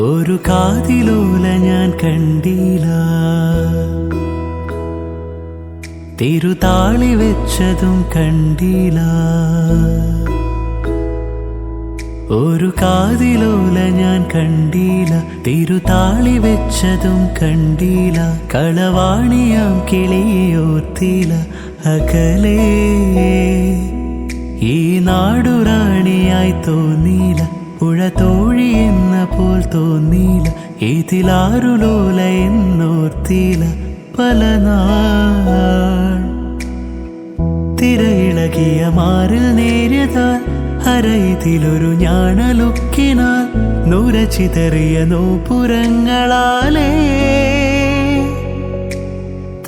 ഒരു കാതിലോല ഞാൻ കണ്ടില്ല, തിരുതാളി വെച്ചതും കണ്ടില്ല. ഒരു കാതിലോല ഞാൻ കണ്ടില്ല, തിരുതാളി വെച്ചതും കണ്ടില്ല. കളവാണിയാം കിളിയോർത്തില്ല അകലേ, ഈ നാടുറാണിയായി തോന്നിയില്ല. പുഴ തോഴി എന്ന പോൽ തോന്നിയില്ല, ഇതിലാരുലോല എന്നോർത്തില്ല. പല നാൾ തിരയിളകിയ മാറിൽ നേരിയതാൽ അരയിതിലൊരു ഞാണലുക്കിനാൽ നുരചിതറിയ നോപുരങ്ങളാലേ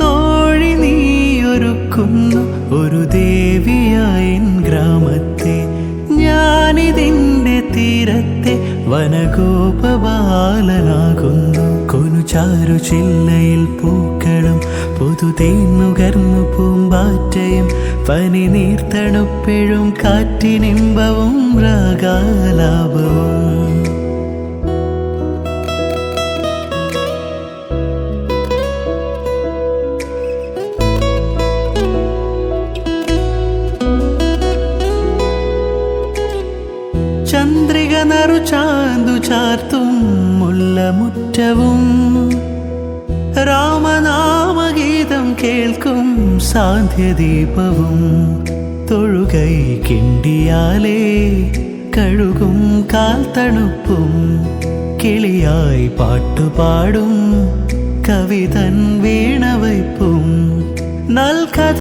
തോഴി നീയൊരുക്കുന്നു ഒരു ദേവിയായ ഗ്രാമത്തെ. ഞാനിതിൻ്റെ തീരത്തെ വനഗോപബാലനാകുന്നു. കൊനുചാരു ചില്ലയിൽ പൂക്കളും പുതുതേന്നുകർന്നു പൂമ്പാറ്റയും പനി നീർത്തണുപ്പെഴും കാറ്റിനിമ്പവും രാഗാലാപവും. ചന്ദ്രിക നറു ചാന്തു ചാർത്തും മുല്ലമുറ്റവും രാമനാമഗീതം കേൾക്കും സാന്ധ്യദീപവും. തൊഴുകൈ കിണ്ടിയാലേ കഴുകും കാൽ തണുപ്പും കിളിയായി പാട്ടുപാടും കവിതൻ വീണവയ്പ്പും നൽകഥ